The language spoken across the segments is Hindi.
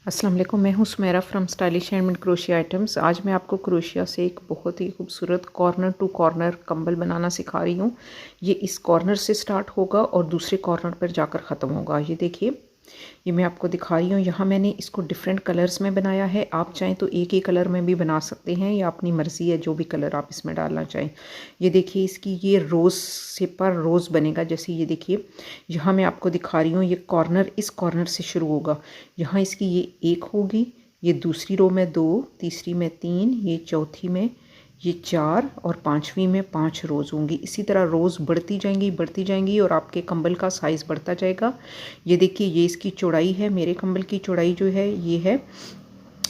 अस्सलाम वालेकुम, मैं हूँ Sumera from stylish handmade crochet items. आज मैं आपको क्रोशिया से एक बहुत ही खूबसूरत कॉर्नर टू कॉर्नर कंबल बनाना सिखा रही हूँ। ये इस कॉर्नर से स्टार्ट होगा और दूसरे कॉर्नर पर जाकर ख़त्म होगा। ये देखिए, ये मैं आपको दिखा रही हूँ। यहाँ मैंने इसको डिफरेंट कलर्स में बनाया है। आप चाहें तो एक ही कलर में भी बना सकते हैं, या अपनी मर्ज़ी है जो भी कलर आप इसमें डालना चाहें। ये देखिए, इसकी ये रोज़ से पर रोज़ बनेगा। जैसे ये देखिए, यहाँ मैं आपको दिखा रही हूँ, ये कॉर्नर इस कॉर्नर से शुरू होगा। यहाँ इसकी ये एक होगी, ये दूसरी रो में 2, तीसरी में 3, ये चौथी में ये 4 और पांचवी में 5 रोज़ होंगी। इसी तरह रोज़ बढ़ती जाएंगी और आपके कंबल का साइज़ बढ़ता जाएगा। ये देखिए, ये इसकी चौड़ाई है। मेरे कंबल की चौड़ाई जो है ये है,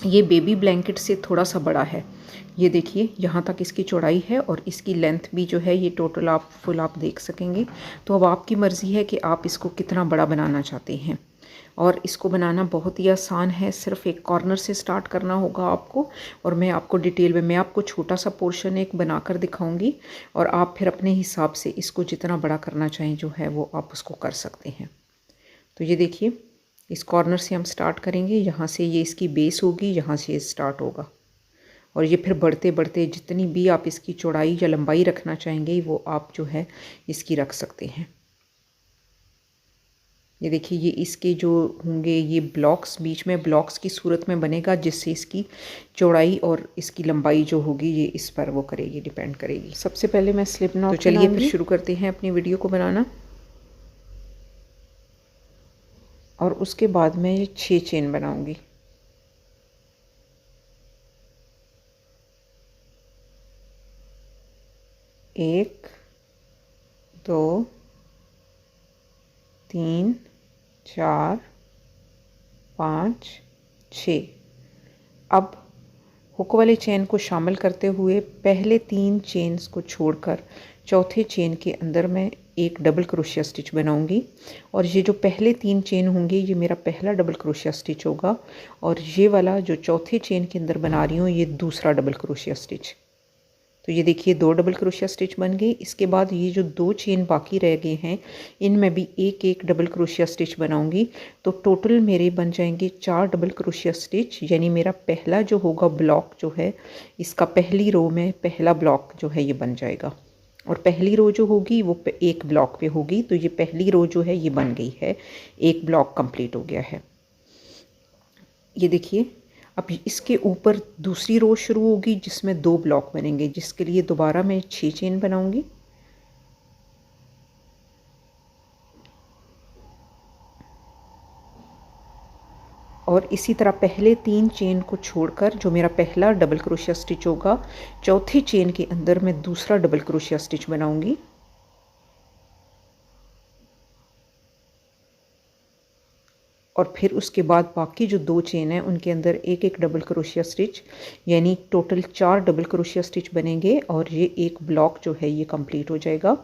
ये बेबी ब्लैंकेट से थोड़ा सा बड़ा है। ये देखिए, यहाँ तक इसकी चौड़ाई है और इसकी लेंथ भी जो है ये टोटल आप फुल आप देख सकेंगे। तो अब आपकी मर्ज़ी है कि आप इसको कितना बड़ा बनाना चाहते हैं। और इसको बनाना बहुत ही आसान है, सिर्फ एक कॉर्नर से स्टार्ट करना होगा आपको। और मैं आपको डिटेल में मैं आपको छोटा सा पोर्शन एक बनाकर दिखाऊंगी, और आप फिर अपने हिसाब से इसको जितना बड़ा करना चाहें जो है वो आप उसको कर सकते हैं। तो ये देखिए, इस कॉर्नर से हम स्टार्ट करेंगे। यहाँ से ये इसकी बेस होगी, यहाँ से ये स्टार्ट होगा और ये फिर बढ़ते बढ़ते जितनी भी आप इसकी चौड़ाई या लंबाई रखना चाहेंगे वो आप जो है इसकी रख सकते हैं। ये देखिए, ये इसके जो होंगे ये ब्लॉक्स बीच में ब्लॉक्स की सूरत में बनेगा, जिससे इसकी चौड़ाई और इसकी लंबाई जो होगी ये इस पर वो करेगी, डिपेंड करेगी। सबसे पहले मैं स्लिप नॉट, तो चलिए फिर शुरू करते हैं अपनी वीडियो को बनाना। और उसके बाद मैं ये 6 चेन बनाऊंगी। एक, 2, 3, 4, 5, 6। अब हुक वाले चेन को शामिल करते हुए पहले 3 चेन्स को छोड़कर चौथे चेन के अंदर मैं एक डबल क्रोशिया स्टिच बनाऊंगी। और ये जो पहले 3 चेन होंगे ये मेरा पहला डबल क्रोशिया स्टिच होगा, और ये वाला जो चौथे चेन के अंदर बना रही हूँ ये दूसरा डबल क्रोशिया स्टिच। तो ये देखिए, 2 डबल क्रोशिया स्टिच बन गए। इसके बाद ये जो 2 चेन बाकी रह गए हैं इनमें भी एक एक डबल क्रोशिया स्टिच बनाऊंगी। तो टोटल मेरे बन जाएंगे 4 डबल क्रोशिया स्टिच। यानी मेरा पहला जो होगा ब्लॉक जो है इसका पहली रो में पहला ब्लॉक जो है ये बन जाएगा, और पहली रो जो होगी वो एक ब्लॉक पे होगी। तो ये पहली रो जो है ये बन गई है, एक ब्लॉक कंप्लीट हो गया है। ये देखिए, अब इसके ऊपर दूसरी रो शुरू होगी जिसमें 2 ब्लॉक बनेंगे, जिसके लिए दोबारा मैं 6 चेन बनाऊंगी। और इसी तरह पहले 3 चेन को छोड़कर जो मेरा पहला डबल क्रोशिया स्टिच होगा, चौथी चेन के अंदर मैं दूसरा डबल क्रोशिया स्टिच बनाऊंगी। और फिर उसके बाद बाकी जो 2 चेन हैं उनके अंदर एक एक डबल क्रोशिया स्टिच, यानी टोटल 4 डबल क्रोशिया स्टिच बनेंगे और ये एक ब्लॉक जो है ये कंप्लीट हो जाएगा।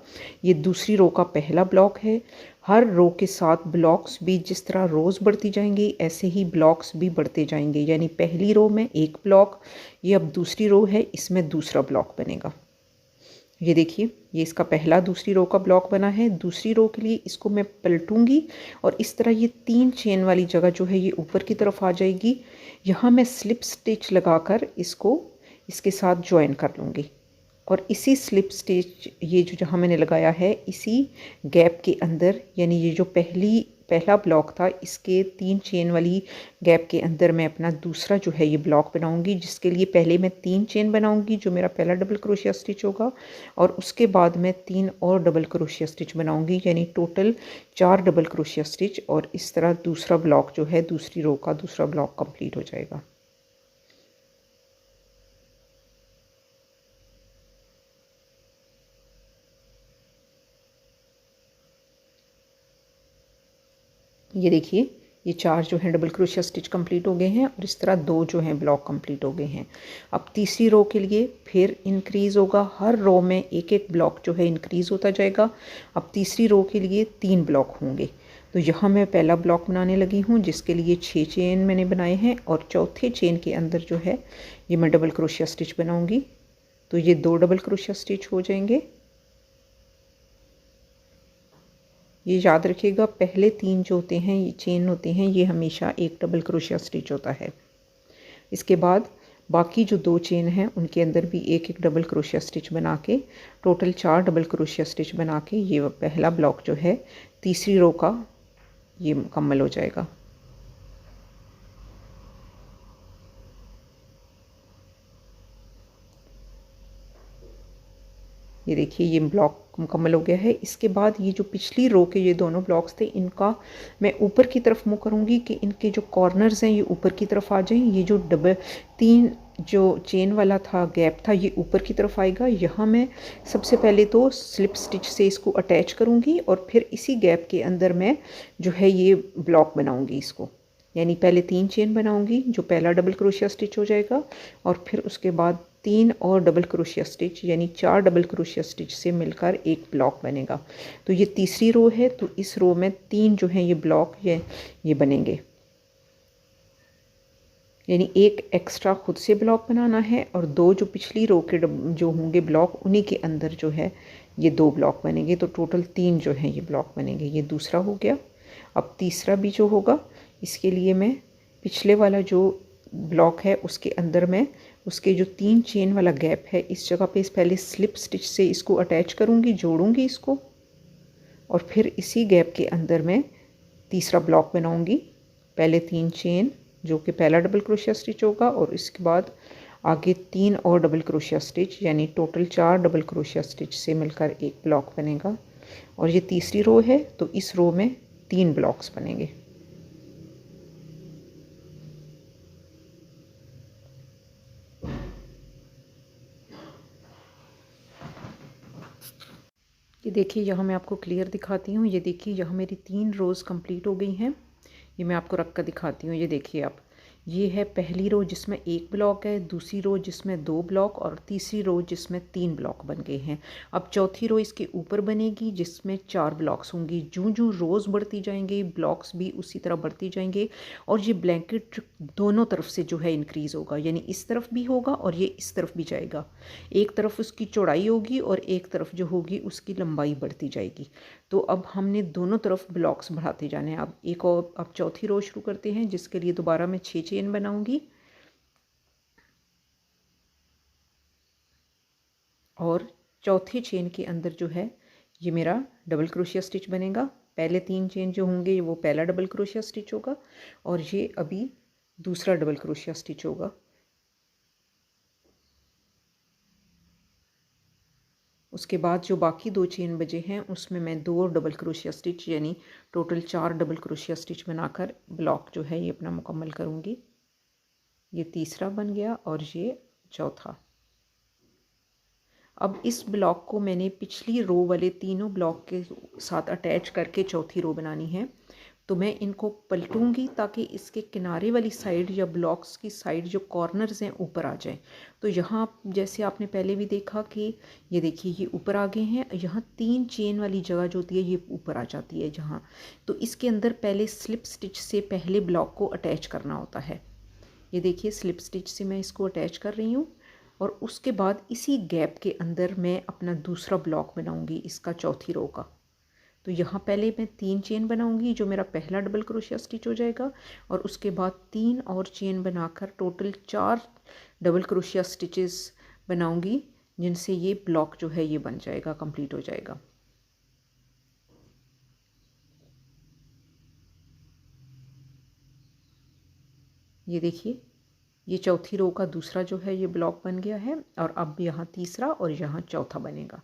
ये दूसरी रो का पहला ब्लॉक है। हर रो के साथ ब्लॉक्स भी जिस तरह रोज़ बढ़ती जाएंगी ऐसे ही ब्लॉक्स भी बढ़ते जाएंगे। यानी पहली रो में एक ब्लॉक, ये अब दूसरी रो है इसमें दूसरा ब्लॉक बनेगा। ये देखिए, ये इसका पहला दूसरी रो का ब्लॉक बना है। दूसरी रो के लिए इसको मैं पलटूंगी और इस तरह ये 3 चेन वाली जगह जो है ये ऊपर की तरफ आ जाएगी। यहाँ मैं स्लिप स्टिच लगाकर इसको इसके साथ ज्वाइन कर लूँगी, और इसी स्लिप स्टिच ये जो जहाँ मैंने लगाया है इसी गैप के अंदर, यानी ये जो पहला ब्लॉक था इसके 3 चेन वाली गैप के अंदर मैं अपना दूसरा जो है ये ब्लॉक बनाऊंगी, जिसके लिए पहले मैं 3 चेन बनाऊंगी जो मेरा पहला डबल क्रोशिया स्टिच होगा, और उसके बाद मैं 3 और डबल क्रोशिया स्टिच बनाऊंगी, यानी टोटल 4 डबल क्रोशिया स्टिच। और इस तरह दूसरा ब्लॉक जो है दूसरी रो का दूसरा ब्लॉक कंप्लीट हो जाएगा। ये देखिए, ये 4 जो हैं डबल क्रोशिया स्टिच कंप्लीट हो गए हैं, और इस तरह 2 जो हैं ब्लॉक कंप्लीट हो गए हैं। अब तीसरी रो के लिए फिर इंक्रीज़ होगा, हर रो में एक एक ब्लॉक जो है इंक्रीज़ होता जाएगा। अब तीसरी रो के लिए 3 ब्लॉक होंगे। तो यहाँ मैं पहला ब्लॉक बनाने लगी हूँ जिसके लिए 6 चेन मैंने बनाए हैं, और चौथे चेन के अंदर जो है ये मैं डबल क्रोशिया स्टिच बनाऊँगी। तो ये 2 डबल क्रोशिया स्टिच हो जाएंगे। ये याद रखिएगा, पहले 3 जो होते हैं ये चेन होते हैं, ये हमेशा एक डबल क्रोशिया स्टिच होता है। इसके बाद बाकी जो 2 चेन हैं उनके अंदर भी एक एक डबल क्रोशिया स्टिच बना के टोटल 4 डबल क्रोशिया स्टिच बना के ये पहला ब्लॉक जो है तीसरी रो का ये मुकम्मल हो जाएगा। ये देखिए ये ब्लॉक मुकम्मल हो गया है। इसके बाद ये जो पिछली रो के ये दोनों ब्लॉक्स थे, इनका मैं ऊपर की तरफ मुँह करूँगी कि इनके जो कॉर्नर्स हैं ये ऊपर की तरफ आ जाएं। ये जो डबल 3 जो चेन वाला था गैप था ये ऊपर की तरफ आएगा। यहाँ मैं सबसे पहले तो स्लिप स्टिच से इसको अटैच करूँगी और फिर इसी गैप के अंदर मैं जो है ये ब्लॉक बनाऊँगी इसको। यानी पहले 3 चेन बनाऊँगी जो पहला डबल क्रोशिया स्टिच हो जाएगा और फिर उसके बाद 3 और डबल क्रोशिया स्टिच यानी 4 डबल क्रोशिया स्टिच से मिलकर एक ब्लॉक बनेगा। तो ये तीसरी रो है, तो इस रो में 3 जो हैं ये ब्लॉक ये बनेंगे। यानी एक एक्स्ट्रा खुद से ब्लॉक बनाना है और 2 जो पिछली रो के जो होंगे ब्लॉक उन्हीं के अंदर जो है ये 2 ब्लॉक बनेंगे। तो टोटल 3 जो हैं ये ब्लॉक बनेंगे। ये दूसरा हो गया। अब तीसरा भी जो होगा इसके लिए मैं पिछले वाला जो ब्लॉक है उसके अंदर मैं उसके जो 3 चेन वाला गैप है इस जगह पे इस पहले स्लिप स्टिच से इसको अटैच करूँगी, जोड़ूँगी इसको और फिर इसी गैप के अंदर मैं तीसरा ब्लॉक बनाऊँगी। पहले 3 चेन जो कि पहला डबल क्रोशिया स्टिच होगा और इसके बाद आगे 3 और डबल क्रोशिया स्टिच यानी टोटल 4 डबल क्रोशिया स्टिच से मिलकर एक ब्लॉक बनेगा। और ये तीसरी रो है तो इस रो में 3 ब्लॉक्स बनेंगे। ये देखिए यहाँ मैं आपको क्लियर दिखाती हूँ। ये देखिए यहाँ मेरी 3 रोज़ कंप्लीट हो गई हैं। ये मैं आपको रख कर दिखाती हूँ। ये देखिए आप, ये है पहली रो जिसमें 1 ब्लॉक है, दूसरी रो जिसमें 2 ब्लॉक और तीसरी रो जिसमें 3 ब्लॉक बन गए हैं। अब चौथी रो इसके ऊपर बनेगी जिसमें 4 ब्लॉक्स होंगी। जूँ जूँ रोज़ बढ़ती जाएंगे ब्लॉक्स भी उसी तरह बढ़ती जाएंगे और ये ब्लैंकेट दोनों तरफ से जो है इंक्रीज़ होगा। यानी इस तरफ भी होगा और ये इस तरफ भी जाएगा। एक तरफ उसकी चौड़ाई होगी और एक तरफ जो होगी उसकी लंबाई बढ़ती जाएगी। तो अब हमने दोनों तरफ ब्लॉक्स बढ़ाते जाने हैं। अब चौथी रो शुरू करते हैं जिसके लिए दोबारा मैं 6 चेन बनाऊंगी और चौथे चेन के अंदर जो है ये मेरा डबल क्रोशिया स्टिच बनेगा। पहले 3 चेन जो होंगे वो पहला डबल क्रोशिया स्टिच होगा और ये अभी दूसरा डबल क्रोशिया स्टिच होगा। उसके बाद जो बाकी 2 चेन बचे हैं उसमें मैं 2 डबल क्रोशिया स्टिच यानी टोटल 4 डबल क्रोशिया स्टिच बनाकर ब्लॉक जो है ये अपना मुकम्मल करूँगी। ये तीसरा बन गया और ये चौथा। अब इस ब्लॉक को मैंने पिछली रो वाले तीनों ब्लॉक के साथ अटैच करके चौथी रो बनानी है। तो मैं इनको पलटूंगी ताकि इसके किनारे वाली साइड या ब्लॉक्स की साइड जो कॉर्नर्स हैं ऊपर आ जाएं। तो यहाँ जैसे आपने पहले भी देखा कि ये देखिए ये ऊपर आ गए हैं। यहाँ 3 चेन वाली जगह जो होती है ये ऊपर आ जाती है जहाँ। तो इसके अंदर पहले स्लिप स्टिच से पहले ब्लॉक को अटैच करना होता है। ये देखिए स्लिप स्टिच से मैं इसको अटैच कर रही हूँ और उसके बाद इसी गैप के अंदर मैं अपना दूसरा ब्लॉक बनाऊंगी इसका चौथी रो का। तो यहाँ पहले मैं 3 चेन बनाऊंगी जो मेरा पहला डबल क्रोशिया स्टिच हो जाएगा और उसके बाद 3 और चेन बनाकर टोटल 4 डबल क्रोशिया स्टिचेस बनाऊंगी जिनसे ये ब्लॉक जो है ये बन जाएगा, कंप्लीट हो जाएगा। ये देखिए ये चौथी रो का दूसरा जो है ये ब्लॉक बन गया है और अब यहाँ तीसरा और यहाँ चौथा बनेगा।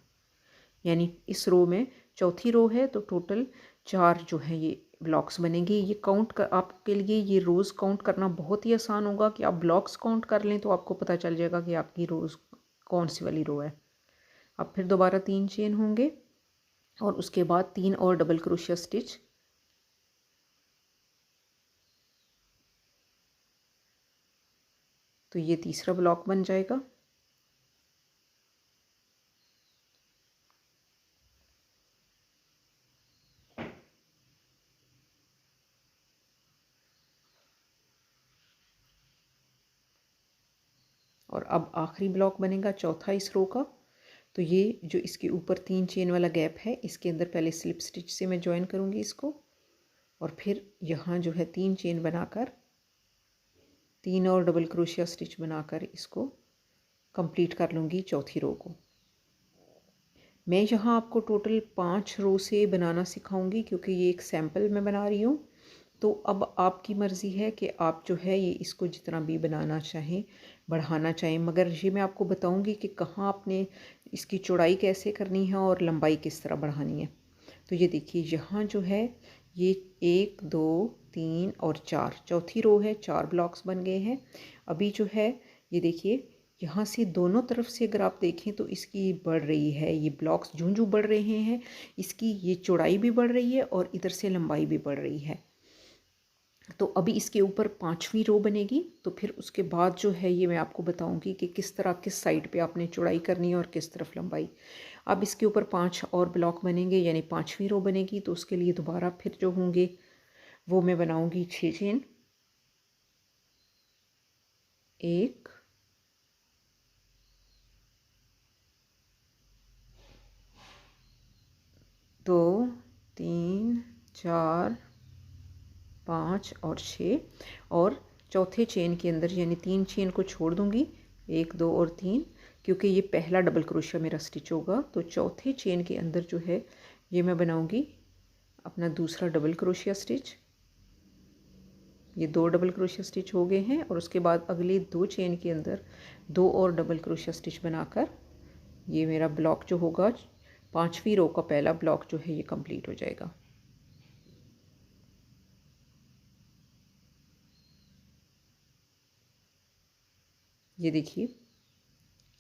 यानी इस रो में चौथी रो है तो टोटल 4 जो है ये ब्लॉक्स बनेंगे। ये काउंट कर आपके लिए ये रोज़ काउंट करना बहुत ही आसान होगा कि आप ब्लॉक्स काउंट कर लें तो आपको पता चल जाएगा कि आपकी रोज़ कौन सी वाली रो है। अब फिर दोबारा 3 चेन होंगे और उसके बाद 3 और डबल क्रोशिया स्टिच। तो ये तीसरा ब्लॉक बन जाएगा। और अब आखिरी ब्लॉक बनेगा चौथा इस रो का। तो ये जो इसके ऊपर 3 चेन वाला गैप है, इसके अंदर पहले स्लिप स्टिच से मैं जॉइन करूँगी इसको, और फिर यहाँ जो है 3 चेन बनाकर 3 और डबल क्रोशिया स्टिच बनाकर इसको कंप्लीट कर लूँगी चौथी रो को। मैं यहाँ आपको टोटल 5 रो से बनाना सिखाऊंगी, क्योंकि ये एक सैम्पल मैं बना रही हूँ। तो अब आपकी मर्ज़ी है कि आप जो है ये इसको जितना भी बनाना चाहें, बढ़ाना चाहें, मगर ये मैं आपको बताऊंगी कि कहाँ आपने इसकी चौड़ाई कैसे करनी है और लंबाई किस तरह बढ़ानी है। तो ये देखिए यहाँ जो है ये 1 2 3 और 4 चौथी रो है, 4 ब्लॉक्स बन गए हैं। अभी जो है ये देखिए यहाँ से दोनों तरफ से अगर आप देखें तो इसकी बढ़ रही है, ये ब्लॉक्स जूं जूं बढ़ रहे हैं, इसकी ये चौड़ाई भी बढ़ रही है और इधर से लंबाई भी बढ़ रही है। तो अभी इसके ऊपर 5वीं रो बनेगी, तो फिर उसके बाद जो है ये मैं आपको बताऊंगी कि किस तरह किस साइड पे आपने चौड़ाई करनी है और किस तरफ लंबाई। अब इसके ऊपर 5 और ब्लॉक बनेंगे, यानी 5वीं रो बनेगी। तो उसके लिए दोबारा फिर जो होंगे वो मैं बनाऊंगी 6 चेन, 1 2 3 4 5 और 6, और चौथे चेन के अंदर यानी 3 चेन को छोड़ दूंगी, 1 2 और 3, क्योंकि ये पहला डबल क्रोशिया मेरा स्टिच होगा। तो चौथे चेन के अंदर जो है ये मैं बनाऊंगी अपना दूसरा डबल क्रोशिया स्टिच। ये 2 डबल क्रोशिया स्टिच हो गए हैं, और उसके बाद अगले 2 चेन के अंदर 2 और डबल क्रोशिया स्टिच बनाकर ये मेरा ब्लॉक जो होगा 5वीं रो का पहला ब्लॉक जो है ये कंप्लीट हो जाएगा। ये देखिए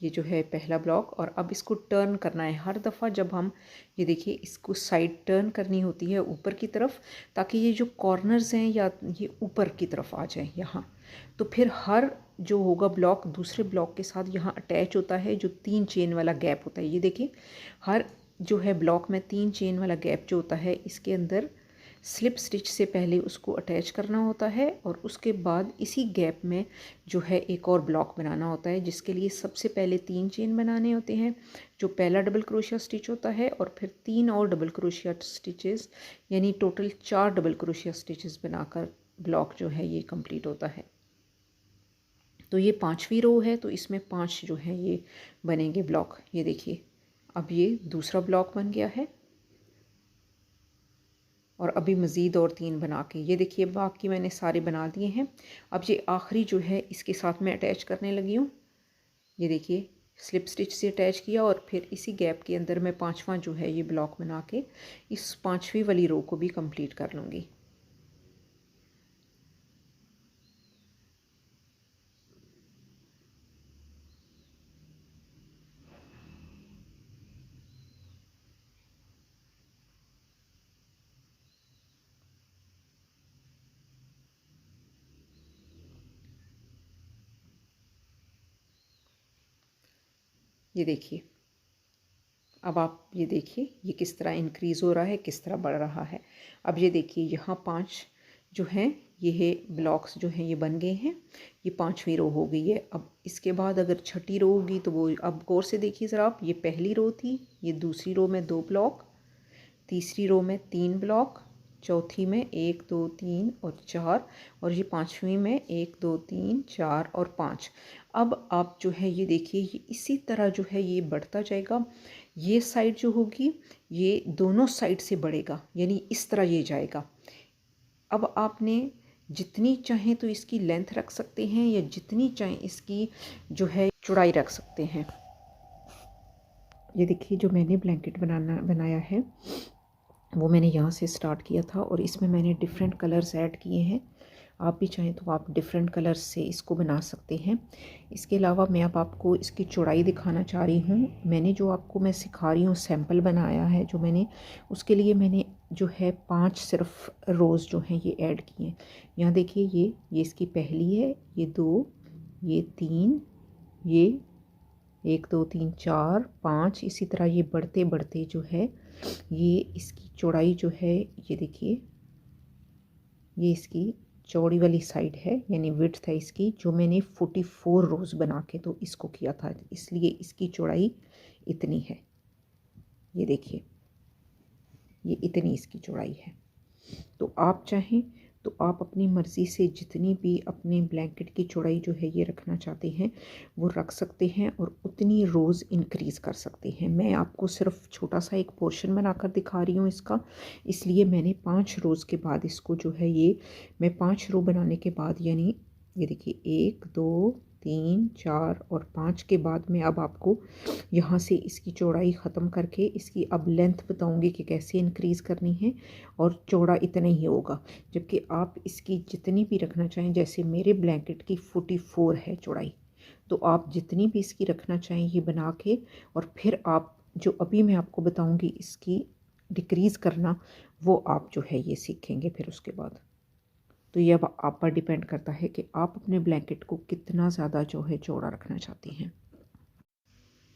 ये जो है पहला ब्लॉक, और अब इसको टर्न करना है हर दफ़ा जब हम ये देखिए इसको साइड टर्न करनी होती है ऊपर की तरफ, ताकि ये जो कॉर्नर्स हैं या ये ऊपर की तरफ आ जाए यहाँ। तो फिर हर जो होगा ब्लॉक दूसरे ब्लॉक के साथ यहाँ अटैच होता है, जो 3 चेन वाला गैप होता है। ये देखिए हर जो है ब्लॉक में 3 चेन वाला गैप जो होता है, इसके अंदर स्लिप स्टिच से पहले उसको अटैच करना होता है, और उसके बाद इसी गैप में जो है एक और ब्लॉक बनाना होता है, जिसके लिए सबसे पहले 3 चेन बनाने होते हैं, जो पहला डबल क्रोशिया स्टिच होता है, और फिर 3 और डबल क्रोशिया स्टिचेस, यानी टोटल 4 डबल क्रोशिया स्टिचेस बनाकर ब्लॉक जो है ये कंप्लीट होता है। तो ये 5वीं रो है, तो इसमें 5 जो है ये बनेंगे ब्लॉक। ये देखिए अब ये दूसरा ब्लॉक बन गया है, और अभी मज़ीद और 3 बना के ये देखिए बाकी मैंने सारे बना दिए हैं। अब ये आखिरी जो है इसके साथ मैं अटैच करने लगी हूँ। ये देखिए स्लिप स्टिच से अटैच किया, और फिर इसी गैप के अंदर मैं 5वां जो है ये ब्लॉक बना के इस 5वीं वाली रो को भी कंप्लीट कर लूँगी। ये देखिए अब आप ये देखिए ये किस तरह इंक्रीज़ हो रहा है, किस तरह बढ़ रहा है। अब ये देखिए यहाँ 5 जो हैं ये है ब्लॉक्स जो हैं ये बन गए हैं। ये 5वीं रो हो गई है। अब इसके बाद अगर छठी रो होगी तो वो अब गौर से देखिए ज़रा आप, ये पहली रो थी, ये दूसरी रो में 2 ब्लॉक, तीसरी रो में 3 ब्लॉक, चौथी में 1 2 3 और 4, और ये 5वीं में 1 2 3 4 और 5। अब आप जो है ये देखिए ये इसी तरह जो है ये बढ़ता जाएगा। ये साइड जो होगी ये दोनों साइड से बढ़ेगा, यानी इस तरह ये जाएगा। अब आपने जितनी चाहें तो इसकी लेंथ रख सकते हैं, या जितनी चाहें इसकी जो है चौड़ाई रख सकते हैं। ये देखिए जो मैंने ब्लैंकेट बनाया है वो मैंने यहाँ से स्टार्ट किया था, और इसमें मैंने डिफरेंट कलर्स ऐड किए हैं। आप भी चाहें तो आप डिफरेंट कलर्स से इसको बना सकते हैं। इसके अलावा मैं अब आपको इसकी चौड़ाई दिखाना चाह रही हूँ। मैंने जो आपको मैं सिखा रही हूँ सैम्पल बनाया है जो मैंने, उसके लिए मैंने जो है 5 सिर्फ रोज़ जो हैं ये ऐड किए हैं। यहाँ देखिए ये इसकी पहली है, ये 2, ये 3, ये 1 2 3 4 5, इसी तरह ये बढ़ते बढ़ते जो है ये इसकी चौड़ाई जो है ये देखिए ये इसकी चौड़ी वाली साइड है, यानी विड्थ है इसकी, जो मैंने 44 रोज़ बना के तो इसको किया था, इसलिए इसकी चौड़ाई इतनी है। ये देखिए, ये इतनी इसकी चौड़ाई है। तो आप चाहें तो आप अपनी मर्ज़ी से जितनी भी अपने ब्लैंकेट की चौड़ाई जो है ये रखना चाहते हैं वो रख सकते हैं और उतनी रोज़ इंक्रीज़ कर सकते हैं। मैं आपको सिर्फ छोटा सा एक पोर्शन बनाकर दिखा रही हूँ इसका, इसलिए मैंने 5 रोज़ के बाद इसको जो है ये मैं 5 रो बनाने के बाद, यानी ये देखिए 1 2 3 4 और 5 के बाद मैं अब आपको यहाँ से इसकी चौड़ाई ख़त्म करके इसकी अब लेंथ बताऊँगी कि कैसे इंक्रीज़ करनी है, और चौड़ा इतना ही होगा। जबकि आप इसकी जितनी भी रखना चाहें, जैसे मेरे ब्लैंकेट की 44 है चौड़ाई, तो आप जितनी भी इसकी रखना चाहें ये बना के, और फिर आप जो अभी मैं आपको बताऊँगी इसकी डिक्रीज़ करना, वो आप जो है ये सीखेंगे फिर उसके बाद। तो ये अब आप पर डिपेंड करता है कि आप अपने ब्लैंकेट को कितना ज़्यादा जो है चौड़ा रखना चाहती हैं।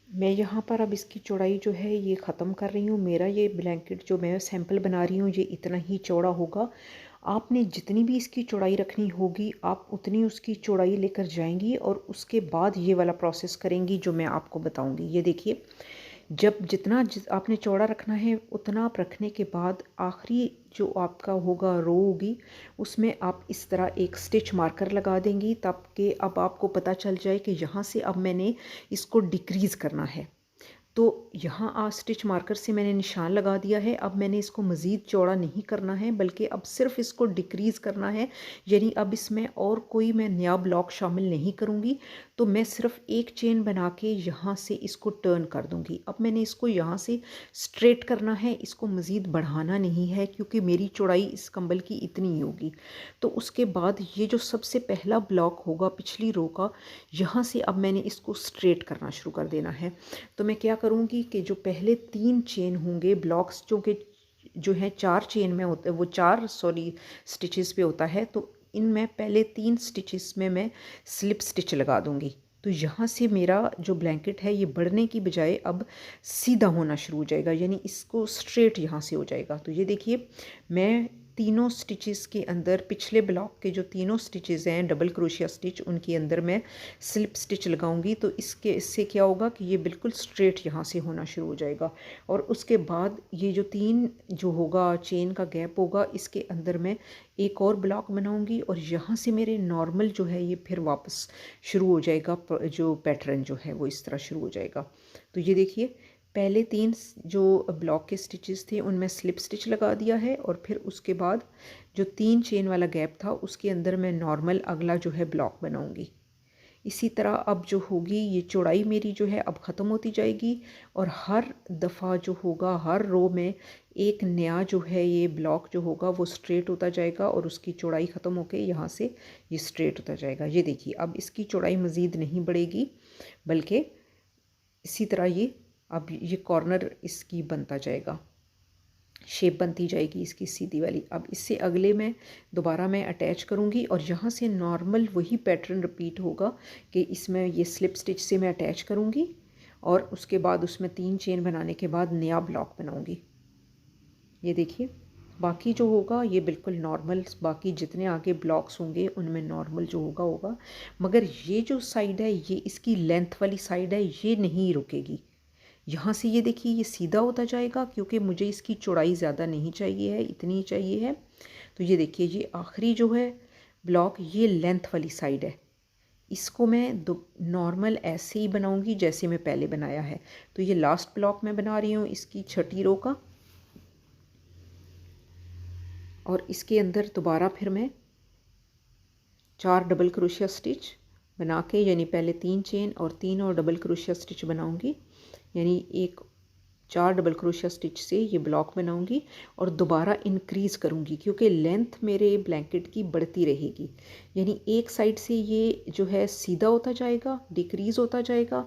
मैं यहाँ पर अब इसकी चौड़ाई जो है ये ख़त्म कर रही हूँ। मेरा ये ब्लैंकेट जो मैं सैंपल बना रही हूँ ये इतना ही चौड़ा होगा। आपने जितनी भी इसकी चौड़ाई रखनी होगी आप उतनी उसकी चौड़ाई लेकर जाएंगी और उसके बाद ये वाला प्रोसेस करेंगी जो मैं आपको बताऊँगी। ये देखिए, जब जितना आपने चौड़ा रखना है उतना आप रखने के बाद आखिरी जो आपका होगा रो होगी उसमें आप इस तरह एक स्टिच मार्कर लगा देंगी, ताकि अब आपको पता चल जाए कि यहाँ से अब मैंने इसको डिक्रीज़ करना है। तो यहाँ स्टिच मार्कर से मैंने निशान लगा दिया है। अब मैंने इसको मज़ीद चौड़ा नहीं करना है बल्कि अब सिर्फ इसको डिक्रीज़ करना है, यानी अब इसमें और कोई मैं नया ब्लॉक शामिल नहीं करूँगी। तो मैं सिर्फ एक चेन बना के यहाँ से इसको टर्न कर दूँगी। अब मैंने इसको यहाँ से स्ट्रेट करना है, इसको मज़ीद बढ़ाना नहीं है क्योंकि मेरी चौड़ाई इस कंबल की इतनी ही होगी। तो उसके बाद ये जो सबसे पहला ब्लॉक होगा पिछली रो का, यहाँ से अब मैंने इसको स्ट्रेट करना शुरू कर देना है। तो मैं क्या करूँगी कि जो पहले 3 चेन होंगे ब्लॉक्स, जो कि जो है 4 चेन में होते, वो 4 स्टिचेस पे होता है, तो इनमें पहले 3 स्टिचेस में मैं स्लिप स्टिच लगा दूँगी। तो यहाँ से मेरा जो ब्लैंकेट है ये बढ़ने की बजाय अब सीधा होना शुरू हो जाएगा, यानी इसको स्ट्रेट यहाँ से हो जाएगा। तो ये देखिए, मैं तीनों स्टिचेस के अंदर पिछले ब्लॉक के जो तीनों स्टिचेस हैं डबल क्रोशिया स्टिच, उनके अंदर मैं स्लिप स्टिच लगाऊंगी। तो इससे क्या होगा कि ये बिल्कुल स्ट्रेट यहाँ से होना शुरू हो जाएगा। और उसके बाद ये जो 3 जो होगा चेन का गैप होगा, इसके अंदर मैं एक और ब्लॉक बनाऊंगी और यहाँ से मेरे नॉर्मल जो है ये फिर वापस शुरू हो जाएगा। जो पैटर्न जो है वो इस तरह शुरू हो जाएगा। तो ये देखिए, पहले 3 जो ब्लॉक के स्टिचेस थे उनमें स्लिप स्टिच लगा दिया है, और फिर उसके बाद जो 3 चेन वाला गैप था उसके अंदर मैं नॉर्मल अगला जो है ब्लॉक बनाऊंगी। इसी तरह अब जो होगी ये चौड़ाई मेरी जो है अब ख़त्म होती जाएगी, और हर दफ़ा जो होगा हर रो में एक नया जो है ये ब्लॉक जो होगा वो स्ट्रेट होता जाएगा और उसकी चौड़ाई ख़त्म होकर यहाँ से ये स्ट्रेट होता जाएगा। ये देखिए, अब इसकी चौड़ाई मज़ीद नहीं बढ़ेगी बल्कि इसी तरह ये अब ये कॉर्नर इसकी बनता जाएगा, शेप बनती जाएगी इसकी सीधी वाली। अब इससे अगले में दोबारा मैं अटैच करूँगी और यहाँ से नॉर्मल वही पैटर्न रिपीट होगा कि इसमें ये स्लिप स्टिच से मैं अटैच करूँगी और उसके बाद उसमें 3 चेन बनाने के बाद नया ब्लॉक बनाऊँगी। ये देखिए, बाकी जो होगा ये बिल्कुल नॉर्मल, बाकी जितने आगे ब्लॉक्स होंगे उनमें नॉर्मल जो होगा होगा, मगर ये जो साइड है ये इसकी लेंथ वाली साइड है, ये नहीं रुकेगी। यहाँ से ये देखिए ये सीधा होता जाएगा क्योंकि मुझे इसकी चौड़ाई ज़्यादा नहीं चाहिए है, इतनी ही चाहिए है। तो ये देखिए, ये आखिरी जो है ब्लॉक ये लेंथ वाली साइड है, इसको मैं नॉर्मल ऐसे ही बनाऊंगी जैसे मैं पहले बनाया है। तो ये लास्ट ब्लॉक मैं बना रही हूँ इसकी छठी रो का, और इसके अंदर दोबारा फिर मैं 4 डबल क्रोशिया स्टिच बना के, यानी पहले 3 चेन और 3 और डबल क्रोशिया स्टिच बनाऊंगी, यानी 4 डबल क्रोशिया स्टिच से ये ब्लॉक बनाऊंगी और दोबारा इंक्रीज़ करूंगी क्योंकि लेंथ मेरे ब्लैंकेट की बढ़ती रहेगी। यानी एक साइड से ये जो है सीधा होता जाएगा, डिक्रीज़ होता जाएगा,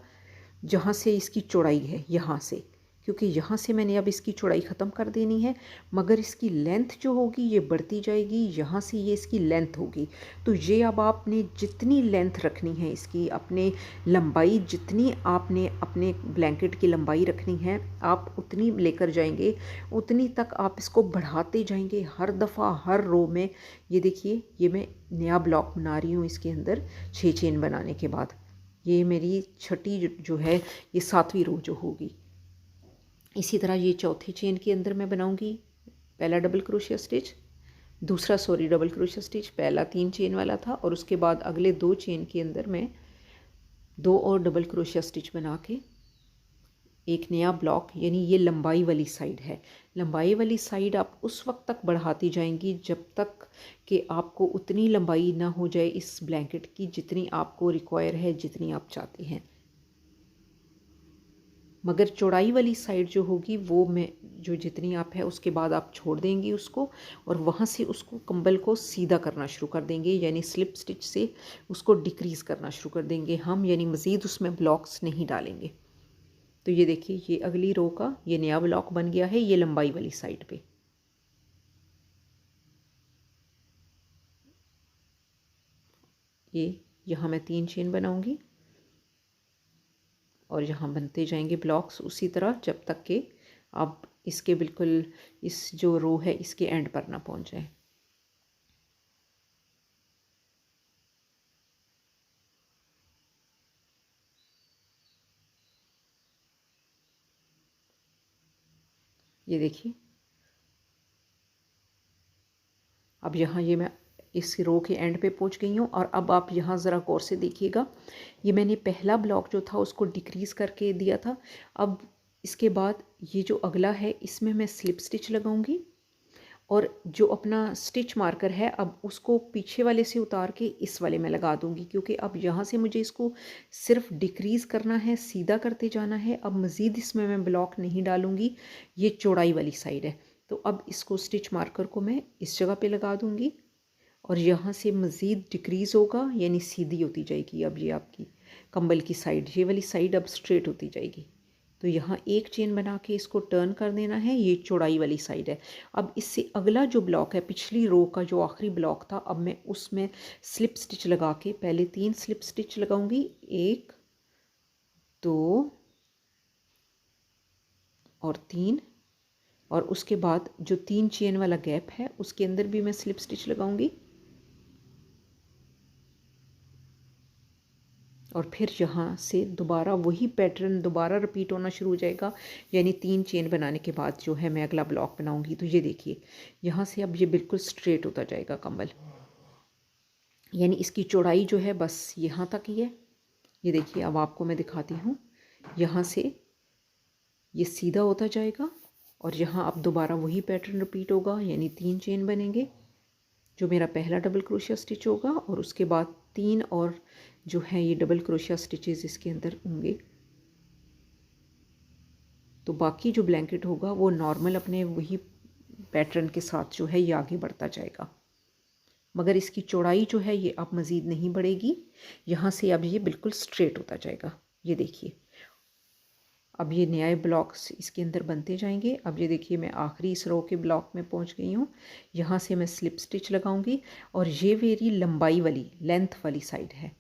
जहाँ से इसकी चौड़ाई है यहाँ से, क्योंकि यहाँ से मैंने अब इसकी चौड़ाई ख़त्म कर देनी है, मगर इसकी लेंथ जो होगी ये बढ़ती जाएगी, यहाँ से ये इसकी लेंथ होगी। तो ये अब आपने जितनी लेंथ रखनी है इसकी, अपने लंबाई जितनी आपने अपने ब्लैंकेट की लंबाई रखनी है आप उतनी लेकर जाएंगे, उतनी तक आप इसको बढ़ाते जाएंगे हर दफ़ा हर रो में। ये देखिए, ये मैं नया ब्लॉक बना रही हूँ इसके अंदर 6 चेन बनाने के बाद। ये मेरी छठी जो है ये 7वीं रो जो होगी। इसी तरह ये चौथी चेन के अंदर मैं बनाऊंगी पहला डबल क्रोशिया स्टिच, दूसरा सॉरी डबल क्रोशिया स्टिच, पहला 3 चेन वाला था और उसके बाद अगले 2 चेन के अंदर मैं 2 और डबल क्रोशिया स्टिच बना के एक नया ब्लॉक, यानी ये लंबाई वाली साइड है। लंबाई वाली साइड आप उस वक्त तक बढ़ाती जाएंगी जब तक कि आपको उतनी लंबाई ना हो जाए इस ब्लैंकेट की जितनी आपको रिक्वायर है, जितनी आप चाहते हैं। मगर चौड़ाई वाली साइड जो होगी वो मैं जो जितनी आप है उसके बाद आप छोड़ देंगी उसको, और वहाँ से उसको कंबल को सीधा करना शुरू कर देंगे, यानी स्लिप स्टिच से उसको डिक्रीज़ करना शुरू कर देंगे हम, यानी मज़ीद उसमें ब्लॉक्स नहीं डालेंगे। तो ये देखिए ये अगली रो का ये नया ब्लॉक बन गया है, ये लंबाई वाली साइड पे। ये यहाँ मैं 3 चेन बनाऊंगी और यहाँ बनते जाएंगे ब्लॉक्स उसी तरह जब तक कि आप इसके बिल्कुल इस जो रो है इसके एंड पर ना पहुँच जाए। ये देखिए अब यहाँ ये मैं इस रो के एंड पे पहुँच गई हूँ, और अब आप यहाँ ज़रा गौर से देखिएगा, ये मैंने पहला ब्लॉक जो था उसको डिक्रीज़ करके दिया था। अब इसके बाद ये जो अगला है इसमें मैं स्लिप स्टिच लगाऊंगी, और जो अपना स्टिच मार्कर है अब उसको पीछे वाले से उतार के इस वाले में लगा दूंगी, क्योंकि अब यहाँ से मुझे इसको सिर्फ डिक्रीज़ करना है, सीधा करते जाना है। अब मज़ीद इसमें मैं ब्लॉक नहीं डालूंगी, ये चौड़ाई वाली साइड है। तो अब इसको स्टिच मार्कर को मैं इस जगह पे लगा दूंगी और यहाँ से मज़ीद डिक्रीज़ होगा, यानी सीधी होती जाएगी। अब ये आपकी कंबल की साइड, ये वाली साइड अब स्ट्रेट होती जाएगी। तो यहाँ एक चेन बना के इसको टर्न कर देना है, ये चौड़ाई वाली साइड है। अब इससे अगला जो ब्लॉक है पिछली रो का जो आखिरी ब्लॉक था, अब मैं उसमें स्लिप स्टिच लगा के पहले 3 स्लिप स्टिच लगाऊंगी, 1 2 और 3, और उसके बाद जो 3 चेन वाला गैप है उसके अंदर भी मैं स्लिप स्टिच लगाऊंगी, और फिर यहाँ से दोबारा वही पैटर्न दोबारा रिपीट होना शुरू हो जाएगा, यानी 3 चेन बनाने के बाद जो है मैं अगला ब्लॉक बनाऊंगी। तो ये देखिए यहाँ से अब ये बिल्कुल स्ट्रेट होता जाएगा कंबल, यानी इसकी चौड़ाई जो है बस यहाँ तक ही है। ये देखिए अब आपको मैं दिखाती हूँ, यहाँ से ये सीधा होता जाएगा और यहाँ अब दोबारा वही पैटर्न रिपीट होगा, यानी 3 चेन बनेंगे जो मेरा पहला डबल क्रोशिया स्टिच होगा, और उसके बाद 3 और जो है ये डबल क्रोशिया स्टिचेस इसके अंदर होंगे। तो बाकी जो ब्लैंकेट होगा वो नॉर्मल अपने वही पैटर्न के साथ जो है ये आगे बढ़ता जाएगा, मगर इसकी चौड़ाई जो है ये अब मज़ीद नहीं बढ़ेगी। यहाँ से अब ये बिल्कुल स्ट्रेट होता जाएगा। ये देखिए अब ये नए ब्लॉक्स इसके अंदर बनते जाएंगे। अब ये देखिए मैं आखिरी इस रो के ब्लॉक में पहुंच गई हूँ। यहाँ से मैं स्लिप स्टिच लगाऊंगी, और ये मेरी लंबाई वाली लेंथ वाली साइड है।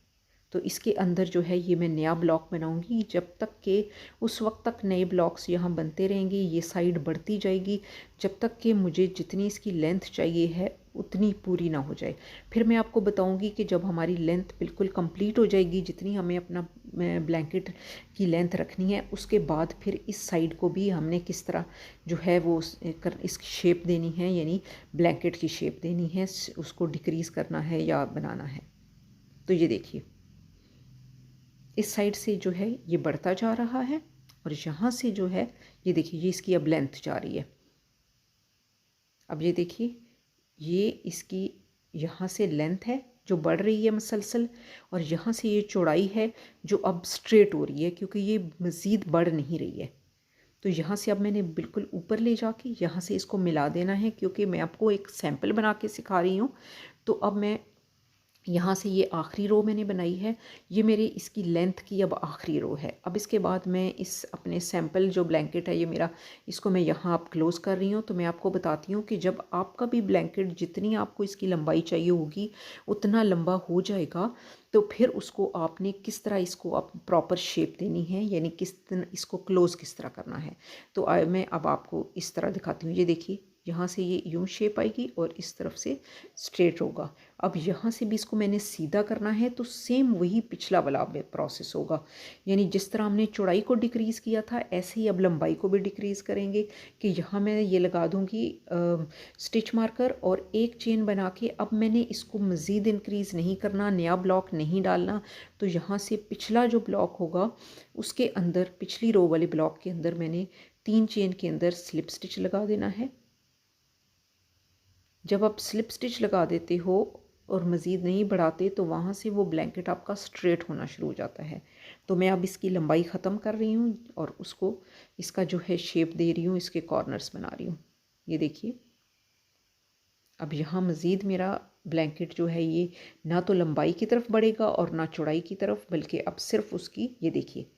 तो इसके अंदर जो है ये मैं नया ब्लॉक बनाऊंगी, जब तक कि उस वक्त तक नए ब्लॉक्स यहाँ बनते रहेंगे, ये साइड बढ़ती जाएगी जब तक कि मुझे जितनी इसकी लेंथ चाहिए है उतनी पूरी ना हो जाए। फिर मैं आपको बताऊंगी कि जब हमारी लेंथ बिल्कुल कंप्लीट हो जाएगी, जितनी हमें अपना ब्लैंकेट की लेंथ रखनी है, उसके बाद फिर इस साइड को भी हमने किस तरह जो है वो इसकी शेप देनी है, यानी ब्लैंकेट की शेप देनी है, उसको डिक्रीज़ करना है या बनाना है। तो ये देखिए इस साइड से जो है ये बढ़ता जा रहा है, और यहाँ से जो है ये देखिए ये इसकी अब लेंथ जा रही है। अब ये देखिए ये इसकी यहाँ से लेंथ है जो बढ़ रही है मसलसल, और यहाँ से ये चौड़ाई है जो अब स्ट्रेट हो रही है, क्योंकि ये मज़ीद बढ़ नहीं रही है। तो यहाँ से अब मैंने बिल्कुल ऊपर ले जाके यहाँ से इसको मिला देना है, क्योंकि मैं आपको एक सैंपल बना के सिखा रही हूँ। तो अब मैं यहाँ से ये आखिरी रो मैंने बनाई है, ये मेरी इसकी लेंथ की अब आखिरी रो है। अब इसके बाद मैं इस अपने सैंपल जो ब्लैंकेट है ये मेरा, इसको मैं यहाँ अब क्लोज़ कर रही हूँ। तो मैं आपको बताती हूँ कि जब आपका भी ब्लैंकेट जितनी आपको इसकी लंबाई चाहिए होगी उतना लंबा हो जाएगा, तो फिर उसको आपने किस तरह इसको आप प्रॉपर शेप देनी है, यानी किस तरह इसको क्लोज़ किस तरह करना है। तो मैं अब आपको इस तरह दिखाती हूँ। ये देखिए यहाँ से ये यूं शेप आएगी और इस तरफ से स्ट्रेट होगा। अब यहाँ से भी इसको मैंने सीधा करना है, तो सेम वही पिछला वाला प्रोसेस होगा। यानी जिस तरह हमने चौड़ाई को डिक्रीज़ किया था, ऐसे ही अब लंबाई को भी डिक्रीज़ करेंगे। कि यहाँ मैं ये लगा दूँगी स्टिच मार्कर और एक चेन बना के अब मैंने इसको मज़ीद इंक्रीज़ नहीं करना, नया ब्लॉक नहीं डालना। तो यहाँ से पिछला जो ब्लॉक होगा उसके अंदर, पिछली रो वाले ब्लॉक के अंदर मैंने 3 चेन के अंदर स्लिप स्टिच लगा देना है। जब आप स्लिप स्टिच लगा देते हो और मज़ीद नहीं बढ़ाते तो वहाँ से वो ब्लैंकेट आपका स्ट्रेट होना शुरू हो जाता है। तो मैं अब इसकी लंबाई ख़त्म कर रही हूँ और उसको, इसका जो है शेप दे रही हूँ, इसके कॉर्नर्स बना रही हूँ। ये देखिए, अब यहाँ मज़ीद मेरा ब्लैंकेट जो है ये ना तो लंबाई की तरफ बढ़ेगा और ना चौड़ाई की तरफ, बल्कि अब सिर्फ उसकी, ये देखिए,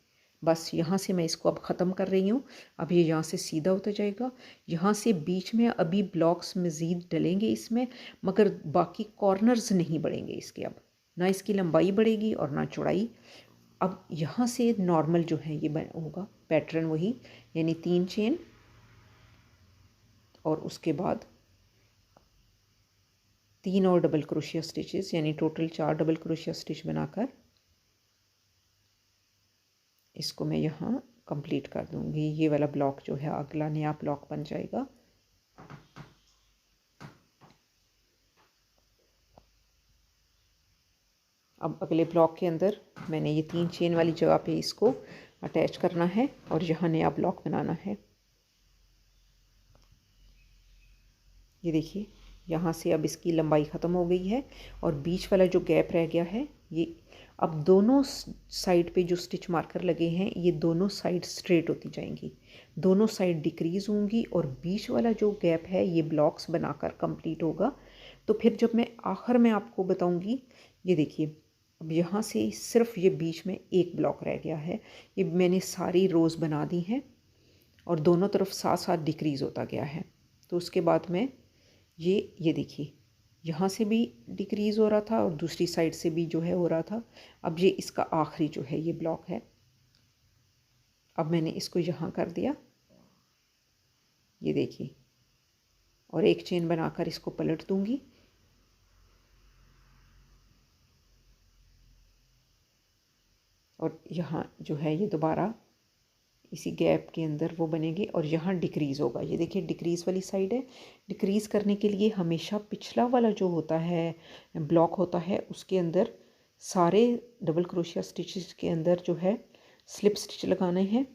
बस यहाँ से मैं इसको अब ख़त्म कर रही हूँ। अब ये यहाँ से सीधा होता जाएगा। यहाँ से बीच में अभी ब्लॉक्स मज़ीद डलेंगे इसमें, मगर बाकी कॉर्नर्स नहीं बढ़ेंगे इसके। अब ना इसकी लंबाई बढ़ेगी और ना चौड़ाई। अब यहाँ से नॉर्मल जो है ये होगा पैटर्न वही, यानी 3 चेन और उसके बाद 3 और डबल क्रोशिया स्टिचेस, यानी टोटल 4 डबल क्रोशिया स्टिच बनाकर इसको मैं यहाँ कंप्लीट कर दूँगी। ये वाला ब्लॉक जो है अगला नया ब्लॉक बन जाएगा। अब अगले ब्लॉक के अंदर मैंने ये 3 चेन वाली जगह पे इसको अटैच करना है और यहाँ नया ब्लॉक बनाना है। ये देखिए, यहाँ से अब इसकी लंबाई ख़त्म हो गई है और बीच वाला जो गैप रह गया है, ये अब दोनों साइड पे जो स्टिच मार्कर लगे हैं ये दोनों साइड स्ट्रेट होती जाएंगी, दोनों साइड डिक्रीज़ होंगी और बीच वाला जो गैप है ये ब्लॉक्स बनाकर कंप्लीट होगा। तो फिर जब मैं आखिर में आपको बताऊंगी, ये देखिए, अब यहाँ से सिर्फ ये बीच में एक ब्लॉक रह गया है। ये मैंने सारी रोज़ बना दी हैं और दोनों तरफ साथ साथ डिक्रीज़ होता गया है। तो उसके बाद में ये देखिए, यहाँ से भी डिक्रीज़ हो रहा था और दूसरी साइड से भी जो है हो रहा था। अब ये इसका आखिरी जो है ये ब्लॉक है। अब मैंने इसको यहाँ कर दिया, ये देखिए, और एक चेन बनाकर इसको पलट दूँगी। और यहाँ जो है ये दोबारा इसी गैप के अंदर वो बनेंगे और यहाँ डिक्रीज़ होगा। ये देखिए, डिक्रीज़ वाली साइड है। डिक्रीज़ करने के लिए हमेशा पिछला वाला जो होता है ब्लॉक होता है उसके अंदर सारे डबल क्रोशिया स्टिचेस के अंदर जो है स्लिप स्टिच लगाने हैं।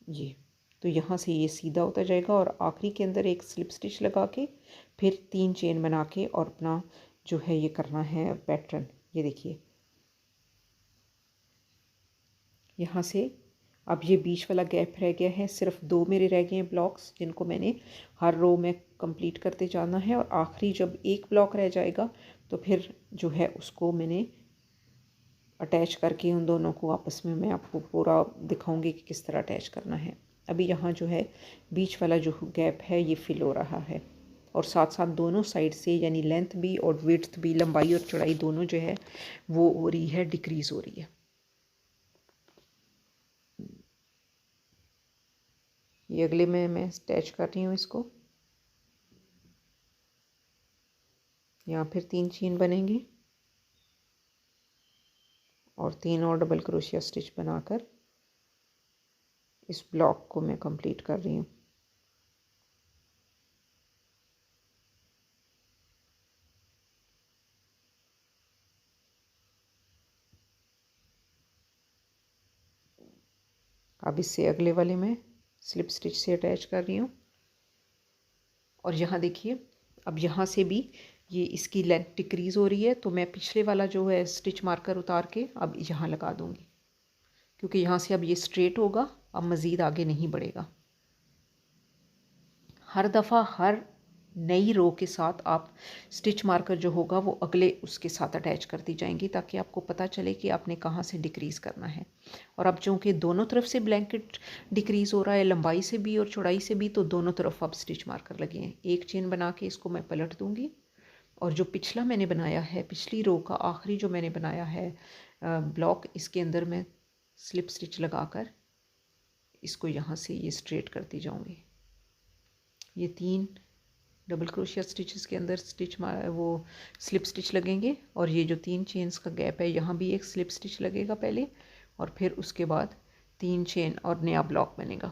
ये तो यहाँ से ये सीधा होता जाएगा और आखिरी के अंदर एक स्लिप स्टिच लगा के फिर 3 चेन बना के और अपना जो है ये करना है पैटर्न। ये देखिए, यहाँ से अब ये बीच वाला गैप रह गया है, सिर्फ 2 मेरे रह गए हैं ब्लॉक्स जिनको मैंने हर रो में कंप्लीट करते जाना है। और आखिरी जब एक ब्लॉक रह जाएगा तो फिर जो है उसको मैंने अटैच करके उन दोनों को आपस में मैं आपको पूरा दिखाऊंगी कि किस तरह अटैच करना है। अभी यहाँ जो है बीच वाला जो गैप है ये फिल हो रहा है और साथ साथ दोनों साइड से, यानी लेंथ भी और विड्थ भी, लंबाई और चौड़ाई दोनों जो है वो हो रही है, डिक्रीज़ हो रही है। ये अगले में मैं अटैच कर रही हूँ इसको। यहाँ फिर 3 चेन बनेंगी और 3 और डबल क्रोशिया स्टिच बनाकर इस ब्लॉक को मैं कंप्लीट कर रही हूँ। अब इससे अगले वाले में स्लिप स्टिच से अटैच कर रही हूँ और यहाँ देखिए, अब यहाँ से भी ये इसकी लेंथ डिक्रीज़ हो रही है तो मैं पिछले वाला जो है स्टिच मार्कर उतार के अब यहाँ लगा दूँगी, क्योंकि यहाँ से अब ये स्ट्रेट होगा, अब मज़ीद आगे नहीं बढ़ेगा। हर दफ़ा हर नई रो के साथ आप स्टिच मार्कर जो होगा वो अगले उसके साथ अटैच करती जाएंगी, ताकि आपको पता चले कि आपने कहाँ से डिक्रीज़ करना है। और अब चूँकि दोनों तरफ से ब्लैंकेट डिक्रीज़ हो रहा है, लंबाई से भी और चौड़ाई से भी, तो दोनों तरफ अब स्टिच मार्कर लगे हैं। एक चेन बना के इसको मैं पलट दूँगी और जो पिछला मैंने बनाया है, पिछली रो का आखिरी जो मैंने बनाया है ब्लॉक, इसके अंदर मैं स्लिप स्टिच लगाकर इसको यहाँ से ये स्ट्रेट करती जाऊँगी। ये 3 डबल क्रोशिया स्टिचेस के अंदर वो स्लिप स्टिच लगेंगे, और ये जो 3 चेन्स का गैप है यहाँ भी एक स्लिप स्टिच लगेगा पहले, और फिर उसके बाद 3 चेन और नया ब्लॉक बनेगा।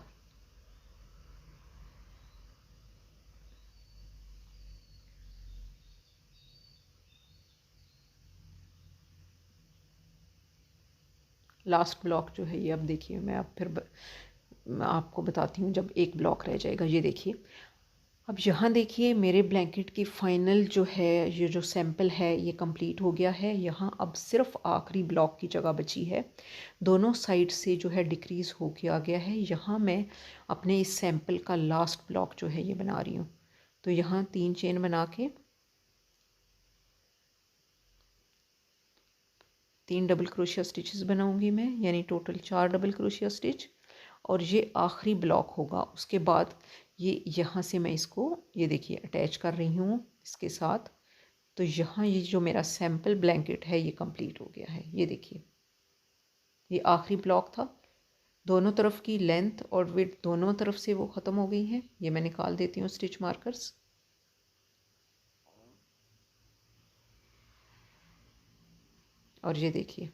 लास्ट ब्लॉक जो है ये, अब देखिए मैं अब फिर मैं आपको बताती हूँ जब एक ब्लॉक रह जाएगा। ये देखिए, अब यहाँ देखिए मेरे ब्लैंकेट की फ़ाइनल जो है, ये जो सैंपल है ये कंप्लीट हो गया है। यहाँ अब सिर्फ आखिरी ब्लॉक की जगह बची है, दोनों साइड से जो है डिक्रीज़ हो के आ गया है। यहाँ मैं अपने इस सैंपल का लास्ट ब्लॉक जो है ये बना रही हूँ। तो यहाँ 3 चेन बना के 3 डबल क्रोशिया स्टिचेस बनाऊंगी मैं, यानी टोटल 4 डबल क्रोशिया स्टिच, और ये आखिरी ब्लॉक होगा। उसके बाद ये यहाँ से मैं इसको ये देखिए अटैच कर रही हूँ इसके साथ। तो यहाँ ये जो मेरा सैम्पल ब्लैंकेट है ये कंप्लीट हो गया है। ये देखिए, ये आखिरी ब्लॉक था। दोनों तरफ की लेंथ और विड्थ दोनों तरफ से वो ख़त्म हो गई है। ये मैं निकाल देती हूँ स्टिच मार्कर्स। और ये देखिए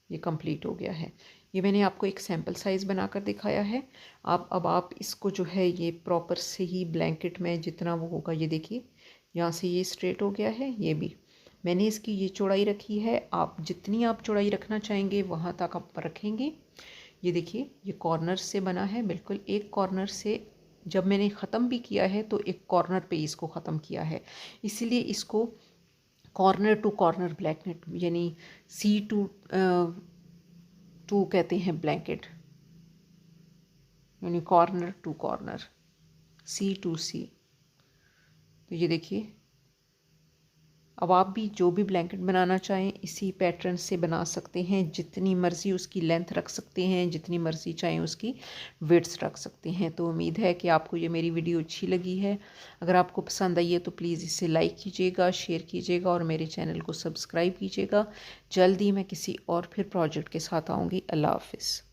ये कंप्लीट हो गया है। ये मैंने आपको एक सैम्पल साइज़ बनाकर दिखाया है। अब आप इसको जो है ये प्रॉपर से ही ब्लैंकेट में जितना वो होगा, ये देखिए यहाँ से ये स्ट्रेट हो गया है। ये भी मैंने इसकी ये चौड़ाई रखी है, आप जितनी आप चौड़ाई रखना चाहेंगे वहाँ तक आप रखेंगे। ये देखिए ये कॉर्नर से बना है, बिल्कुल एक कॉर्नर से जब मैंने ख़त्म भी किया है तो एक कॉर्नर पे इसको ख़त्म किया है, इसीलिए इसको कॉर्नर टू कॉर्नर ब्लैंकेट यानी C2 कहते हैं ब्लैंकेट, यानी कॉर्नर टू कॉर्नर C2C। तो ये देखिए, अब आप भी जो भी ब्लैंकेट बनाना चाहें इसी पैटर्न से बना सकते हैं। जितनी मर्ज़ी उसकी लेंथ रख सकते हैं, जितनी मर्ज़ी चाहें उसकी विड्थ रख सकते हैं। तो उम्मीद है कि आपको ये मेरी वीडियो अच्छी लगी है। अगर आपको पसंद आई है तो प्लीज़ इसे लाइक कीजिएगा, शेयर कीजिएगा और मेरे चैनल को सब्सक्राइब कीजिएगा। जल्दी मैं किसी और फिर प्रोजेक्ट के साथ आऊँगी। अल्लाह हाफ़िज़।